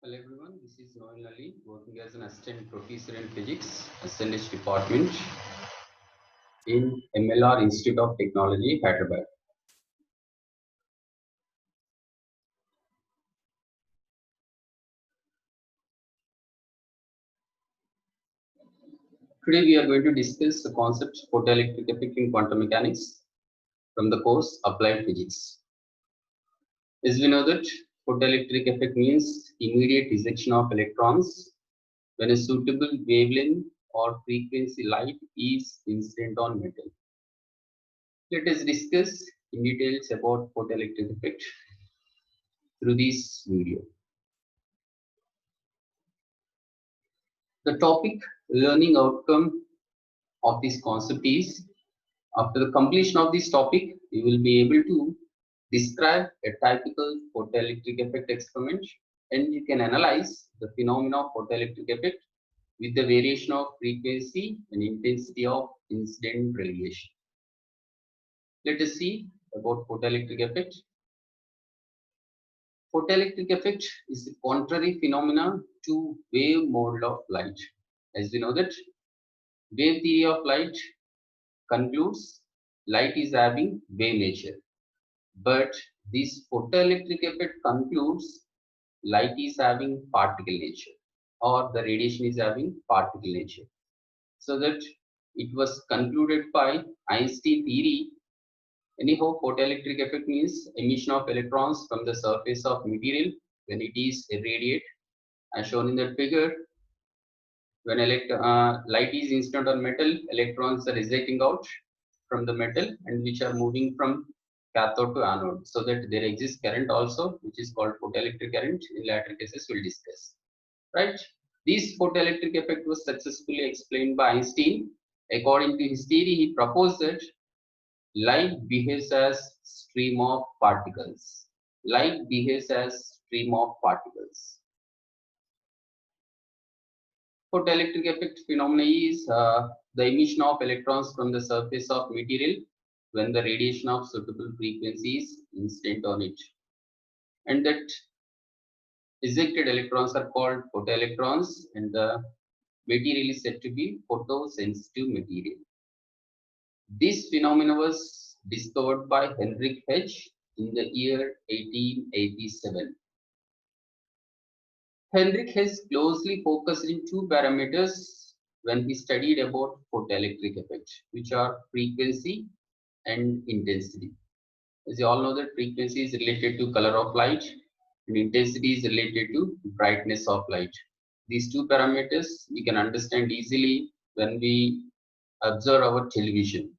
Hello everyone, this is Noel Ali, working as an assistant professor in physics, SNH department in MLR Institute of Technology, Hyderabad. Today we are going to discuss the concept photoelectric effect in quantum mechanics from the course Applied Physics. As we know that photoelectric effect means immediate ejection of electrons when a suitable wavelength or frequency light is incident on metal. Let us discuss in details about photoelectric effect through this video. The topic learning outcome of this concept is after the completion of this topic, you will be able to describe a typical photoelectric effect experiment and you can analyze the phenomena of photoelectric effect with the variation of frequency and intensity of incident radiation. Let us see about photoelectric effect. Photoelectric effect is a contrary phenomena to wave mode of light. As we know that wave theory of light concludes light is having wave nature, but this photoelectric effect concludes light is having particle nature or the radiation is having particle nature. So that it was concluded by Einstein theory. Anyhow, photoelectric effect means emission of electrons from the surface of material when it is irradiate, as shown in that figure. When light is incident on metal, electrons are ejecting out from the metal and which are moving from cathode to anode, so that there exists current also, which is called photoelectric current. In later cases, we'll discuss. Right? This photoelectric effect was successfully explained by Einstein. According to his theory, he proposed that light behaves as stream of particles. Light behaves as stream of particles. Photoelectric effect phenomena is the emission of electrons from the surface of material when the radiation of suitable frequency is incident on it. And that ejected electrons are called photoelectrons and the material is said to be photosensitive material. This phenomenon was discovered by Heinrich H in the year 1887. Heinrich has closely focused in two parameters when he studied about photoelectric effect, which are frequency and intensity. As you all know that frequency is related to color of light and intensity is related to brightness of light. These two parameters we can understand easily when we observe our television.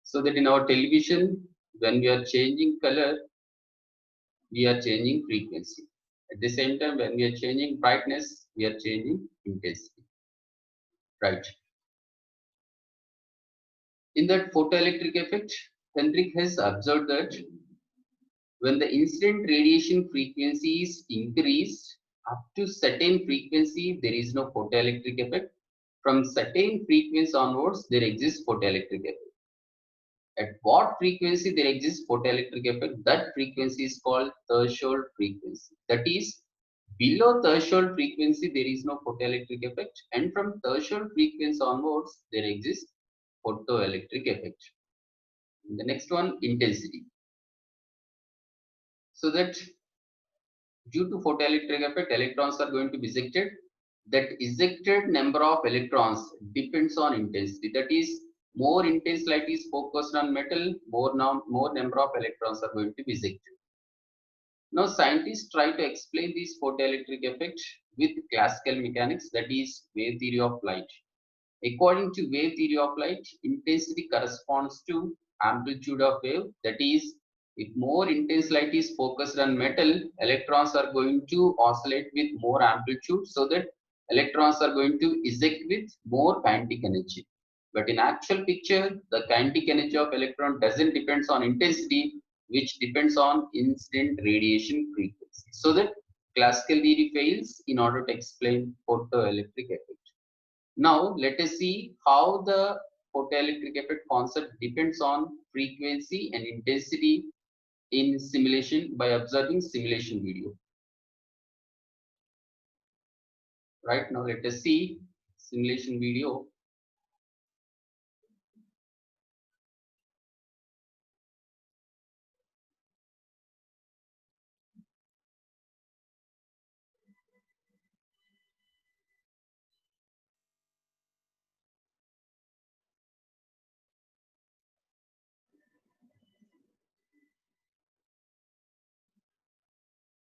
So that in our television, when we are changing color, we are changing frequency. At the same time, when we are changing brightness, we are changing intensity. Right. In that photoelectric effect, Hendrik has observed that when the incident radiation frequency is increased up to certain frequency, there is no photoelectric effect. From certain frequency onwards, there exists photoelectric effect. At what frequency there exists photoelectric effect, that frequency is called threshold frequency. That is, below threshold frequency, there is no photoelectric effect, and from threshold frequency onwards, there exists photoelectric effect. The next one, intensity. So that due to photoelectric effect, electrons are going to be ejected. That ejected number of electrons depends on intensity. That is, more intense light is focused on metal, more number of electrons are going to be ejected. Now, scientists try to explain this photoelectric effect with classical mechanics, that is, wave theory of light. According to wave theory of light, intensity corresponds to amplitude of wave. That is, if more intense light is focused on metal, electrons are going to oscillate with more amplitude, so that electrons are going to eject with more kinetic energy. But in actual picture, the kinetic energy of electron doesn't depends on intensity, which depends on incident radiation frequency. So that classical theory fails in order to explain photoelectric effect. Now let us see how the photoelectric effect concept depends on frequency and intensity in simulation by observing simulation video. Right, now let us see simulation video.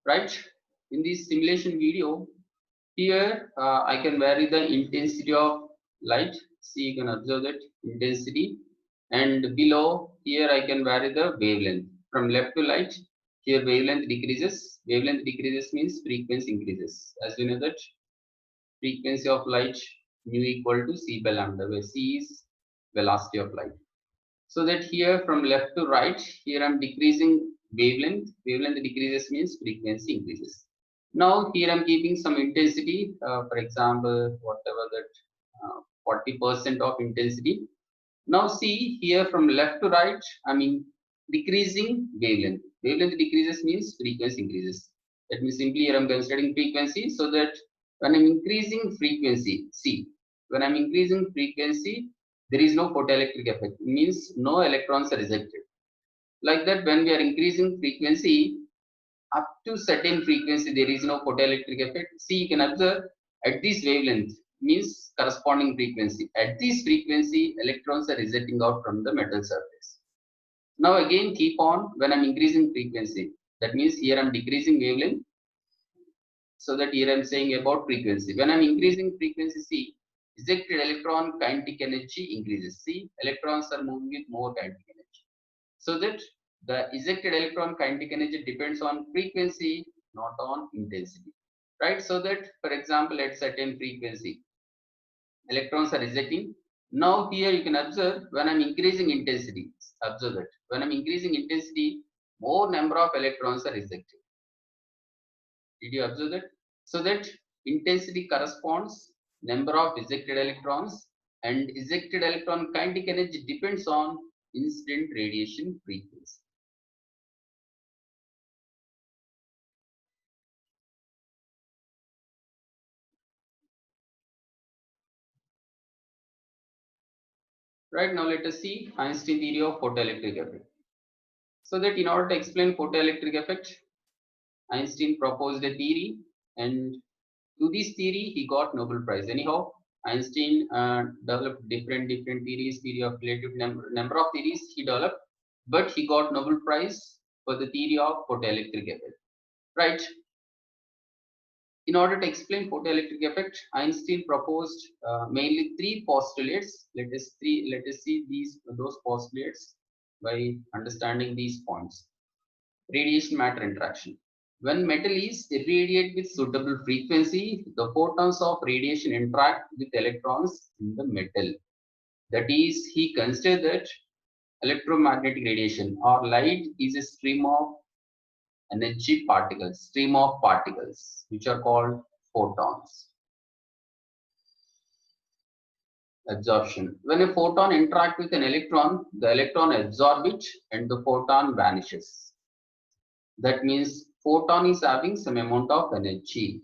Right, in this simulation video, here I can vary the intensity of light. See, you can observe that intensity, and below here I can vary the wavelength from left to right. Here wavelength decreases. Wavelength decreases means frequency increases. As we know that frequency of light mu equal to c by lambda, where c is velocity of light. So that here from left to right, here I'm decreasing wavelength. Wavelength decreases means frequency increases. Now here I'm keeping some intensity, for example, whatever that 40% of intensity. Now see here from left to right, I mean decreasing wavelength. Wavelength decreases means frequency increases. Let me simply here I'm considering frequency, so that when I'm increasing frequency, see, when I'm increasing frequency, there is no photoelectric effect. It means no electrons are ejected. Like that, when we are increasing frequency up to certain frequency, there is no photoelectric effect. See, you can observe at this wavelength means corresponding frequency. At this frequency, electrons are ejecting out from the metal surface. Now again keep on when I'm increasing frequency. That means here I'm decreasing wavelength, so that here I'm saying about frequency. When I'm increasing frequency, see, ejected electron kinetic energy increases. See, electrons are moving with more kinetic energy. So that the ejected electron kinetic energy depends on frequency, not on intensity. Right? So that, for example, at certain frequency, electrons are ejecting. Now here you can observe when I'm increasing intensity, observe that when I'm increasing intensity, more number of electrons are ejected. Did you observe that? So that intensity corresponds number of ejected electrons, and ejected electron kinetic energy depends on incident radiation frequency. Right, now let us see Einstein theory of photoelectric effect. So that in order to explain photoelectric effect, Einstein proposed a theory, and to this theory he got Nobel Prize. Anyhow, Einstein developed different theories, theory of relative number of theories he developed, but he got Nobel Prize for the theory of photoelectric effect. Right. In order to explain photoelectric effect, Einstein proposed mainly three postulates. Let us see those postulates by understanding these points. Radiation matter interaction. When metal is irradiated with suitable frequency, the photons of radiation interact with electrons in the metal. That is, he considered that electromagnetic radiation or light is a stream of stream of particles, which are called photons. Absorption. When a photon interacts with an electron, the electron absorbs it and the photon vanishes. That means photon is having some amount of energy.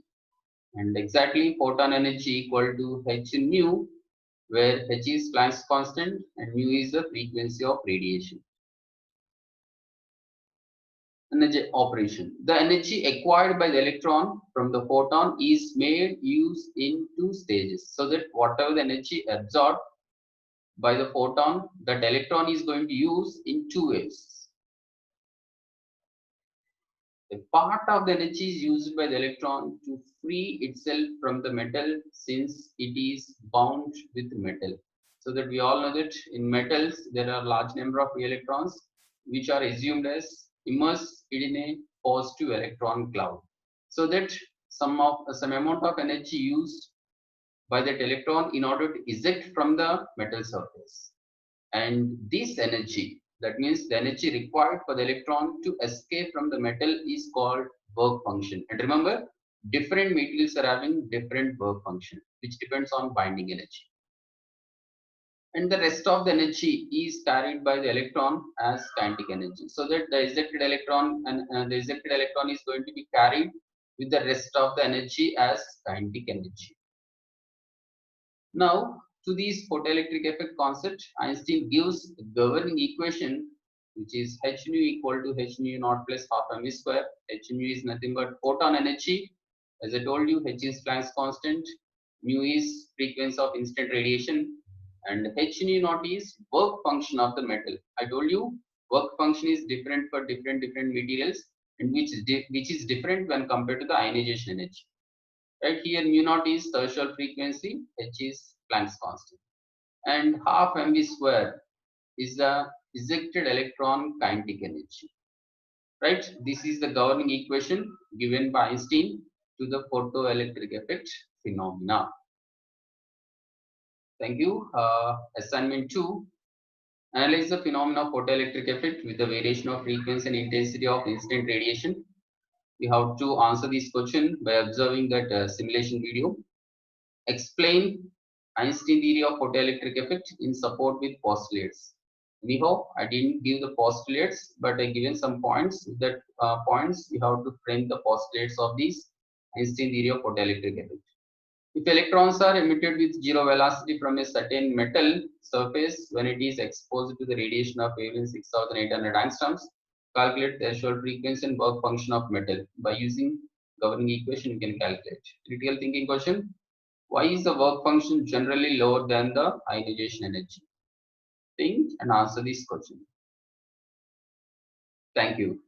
And exactly photon energy equal to h in mu, where h is Planck's constant and mu is the frequency of radiation. Energy operation. The energy acquired by the electron from the photon is made use in two stages. So that whatever the energy absorbed by the photon, that electron is going to use in two ways. A part of the energy is used by the electron to free itself from the metal, since it is bound with metal. So that we all know that in metals there are large number of free electrons which are assumed as immersed in a positive electron cloud. So that some amount of energy used by that electron in order to eject from the metal surface. And this energy, that means the energy required for the electron to escape from the metal, is called work function. And remember, different materials are having different work function, which depends on binding energy. And the rest of the energy is carried by the electron as kinetic energy. So that the ejected electron is going to be carried with the rest of the energy as kinetic energy. Now, to this photoelectric effect concept, Einstein gives a governing equation which is h nu equal to h nu naught plus half mv square. H nu is nothing but photon energy. As I told you, h is Planck's constant, mu is frequency of instant radiation, and h nu naught is work function of the metal. I told you work function is different for different materials, and which is different when compared to the ionization energy. Right here, mu naught is tertiary frequency, h is Planck's constant, and half mv square is the ejected electron kinetic energy. Right, this is the governing equation given by Einstein to the photoelectric effect phenomena. Thank you. Assignment 2. Analyze the phenomena of photoelectric effect with the variation of frequency and intensity of incident radiation. We have to answer this question by observing that simulation video. Explain Einstein theory of photoelectric effect in support with postulates. Anyhow, I didn't give the postulates, but I given some points. That points we have to frame the postulates of this Einstein theory of photoelectric effect. If electrons are emitted with zero velocity from a certain metal surface when it is exposed to the radiation of wavelength 6800 angstroms, calculate the threshold frequency and work function of metal. By using governing equation, you can calculate. Critical thinking question. Why is the work function generally lower than the ionization energy? Think and answer this question. Thank you.